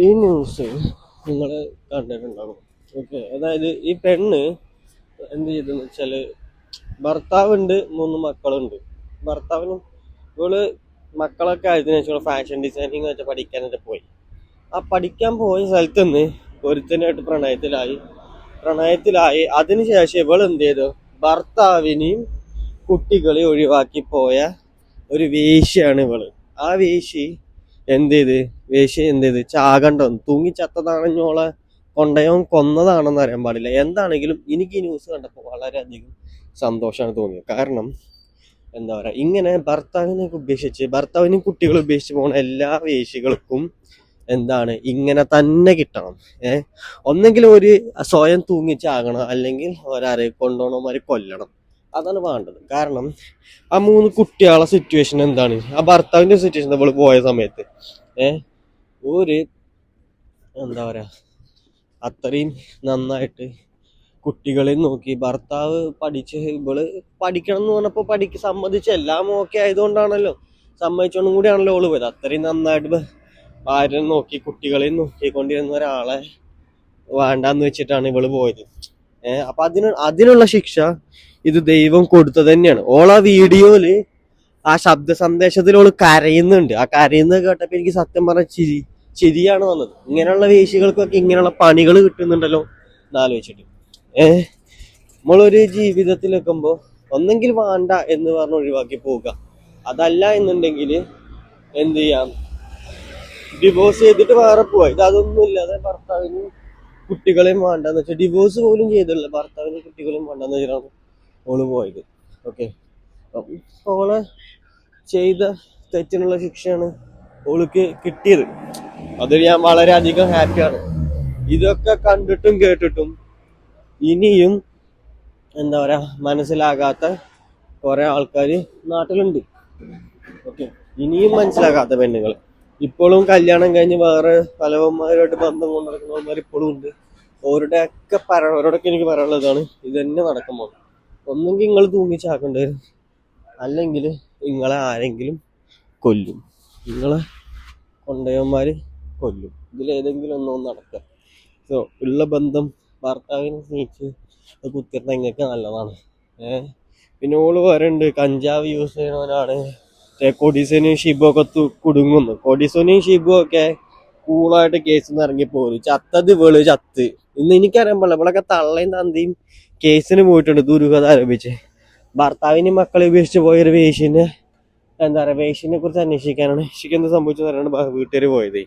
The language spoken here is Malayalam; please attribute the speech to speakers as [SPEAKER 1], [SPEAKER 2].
[SPEAKER 1] ഈ ന്യൂസ് നിങ്ങൾ കണ്ടിട്ടുണ്ടാകും. ഓക്കെ, അതായത് ഈ പെണ്ണ് എന്ത് ചെയ്തെന്ന് വെച്ചാല്, ഭർത്താവുണ്ട്, 3 മക്കളുണ്ട്. ഭർത്താവിനും ഇവള് മക്കളൊക്കെ ആയതിനു ശേഷം ഫാഷൻ ഡിസൈനിങ് വെച്ച് പഠിക്കാനായിട്ട് പോയി. ആ പഠിക്കാൻ പോയ സ്ഥലത്ത് നിന്ന് ഒരുത്തനായിട്ട് പ്രണയത്തിലായി. അതിനുശേഷം ഇവൾ എന്ത് ചെയ്തു, ഭർത്താവിനെയും കുട്ടികളെ ഒഴിവാക്കി പോയ ഒരു വേശ്യാണ് ഇവള്. ആ വേശ്യ എന്ത് ചെയ്ത് ചാകണ്ടോ, തൂങ്ങി ചത്തതാണെന്നോളെ കൊണ്ടയോ കൊന്നതാണെന്ന് അറിയാൻ പാടില്ല. എന്താണെങ്കിലും എനിക്ക് ഈ ന്യൂസ് കണ്ടപ്പോൾ വളരെയധികം സന്തോഷമാണ് തോന്നിയത്. കാരണം എന്താ പറയാ, ഇങ്ങനെ ഭർത്താവിനും കുട്ടികളെ ഉപേക്ഷിച്ച് പോണ എല്ലാ വേശികൾക്കും എന്താണ് ഇങ്ങനെ തന്നെ കിട്ടണം. ഒന്നെങ്കിലും ഒരു സ്വയം തൂങ്ങിച്ചാകണം, അല്ലെങ്കിൽ ഒരാരെ കൊണ്ടുപോകണമാര് കൊല്ലണം. അതാണ് വേണ്ടത്. കാരണം ആ 3 കുട്ടികളെ സിറ്റുവേഷൻ എന്താണ്, ആ ഭർത്താവിന്റെ സിറ്റുവേഷൻ നമ്മൾ പോയ സമയത്ത് ഒരു എന്താ പറയാ, അത്രയും നന്നായിട്ട് കുട്ടികളെ നോക്കി ഭർത്താവ് ഇവള് പഠിക്കണം എന്ന് പറഞ്ഞപ്പോ സമ്മതിച്ച് എല്ലാം ഓക്കെ ആയതുകൊണ്ടാണല്ലോ, സമ്മതിച്ചോണ്ടും കൂടിയാണല്ലോ ഓള് പോയത്. അത്രയും നന്നായിട്ട് ഭാര്യനെ നോക്കി കുട്ടികളെയും നോക്കിക്കൊണ്ടിരുന്ന ഒരാളെ വേണ്ടാന്ന് വെച്ചിട്ടാണ് ഇവള് പോയത്. അപ്പൊ അതിനുള്ള ശിക്ഷ ഇത് ദൈവം കൊടുത്തത് തന്നെയാണ്. ഓളാ വീഡിയോയില് ആ ശബ്ദ സന്ദേശത്തിൽ ഓള് കരയുന്നുണ്ട്. ആ കരയുന്നത് കേട്ടപ്പോ എനിക്ക് സത്യം പറഞ്ഞ ചിരിയാണ് വന്നത്. ഇങ്ങനെയുള്ള വേശികൾക്കൊക്കെ ഇങ്ങനെയുള്ള പണികൾ കിട്ടുന്നുണ്ടല്ലോ എന്നാലോചിച്ചിട്ട്. നമ്മളൊരു ജീവിതത്തിൽ വെക്കുമ്പോ ഒന്നെങ്കിൽ വേണ്ട എന്ന് പറഞ്ഞ് ഒഴിവാക്കി പോവുക. അതല്ല എന്നുണ്ടെങ്കിൽ എന്ത് ചെയ്യാം, ഡിവോഴ്സ് ചെയ്തിട്ട് വേറെ പോവാ. അതൊന്നും ഇല്ലാതെ ഭർത്താവിനും കുട്ടികളെയും വേണ്ടെന്ന് വെച്ചാൽ ഡിവോഴ്സ് പോലും ചെയ്തില്ല, ഭർത്താവിനും കുട്ടികളെയും വേണ്ടെന്ന് വെച്ചിട്ടാണ് ഓള് പോയത്. ഓക്കെ, ഓളെ ചെയ്ത തെറ്റിനുള്ള ശിക്ഷയാണ് ഓൾക്ക് കിട്ടിയത്. അതിൽ ഞാൻ വളരെയധികം ഹാപ്പിയാണ്. ഇതൊക്കെ കണ്ടിട്ടും കേട്ടിട്ടും ഇനിയും എന്താ പറയാ, മനസ്സിലാകാത്ത കുറെ ആൾക്കാർ നാട്ടിലുണ്ട്. ഓക്കെ, ഇനിയും മനസ്സിലാകാത്ത പെണ്ണുങ്ങൾ ഇപ്പോഴും കല്യാണം കഴിഞ്ഞ് വേറെ പലവന്മാരുമായിട്ട് ബന്ധം കൊണ്ട് നടക്കുന്നവന്മാർ ഇപ്പോഴും ഉണ്ട്. അവരോടൊക്കെ എനിക്ക് പറയാനുള്ളതാണ്, ഇത് തന്നെ നടക്കുമ്പോൾ ഒന്നെങ്കിൽ നിങ്ങൾ തൂങ്ങിച്ചാക്കേണ്ടി വരും, അല്ലെങ്കിൽ നിങ്ങളെ ആരെങ്കിലും കൊല്ലും, നിങ്ങളെ കൊണ്ടയന്മാര് കൊല്ലും. ഇതിലേതെങ്കിലും ഒന്നും നടക്കുക. സോ ഉള്ള ബന്ധം ഭർത്താവിനെ സ്നേഹിച്ച് കുത്തിരുന്ന നിങ്ങൾക്ക് നല്ലതാണ്. പിന്നെ ഓള് പറയുന്നുണ്ട് കഞ്ചാവ് യൂസ് ചെയ്യുന്നവനാണ് കൊടീസനും ഷിബു ഒക്കെ കുടുങ്ങുന്നു. കൊടീസനും ഷിബു ഒക്കെ കൂളായിട്ട് കേസിൽ നിന്ന് ഇറങ്ങി പോരും. ചത്തത് ചത്ത് ഇന്ന് എനിക്കറിയാൻ പാടില്ല. ഇവളൊക്കെ തള്ളയും തന്തിയും കേസിന് പോയിട്ടുണ്ട് ദുരൂഹത ആരോപിച്ച്. ഭർത്താവിനെയും മക്കളെ ഉപേക്ഷിച്ച് പോയൊരു വേശ്യനെ കുറിച്ച് അന്വേഷിക്കാനാണ്. എന്ത് സംഭവിച്ചെന്ന് അറിയാണ്ട് വീട്ടുകാർ പോയത്.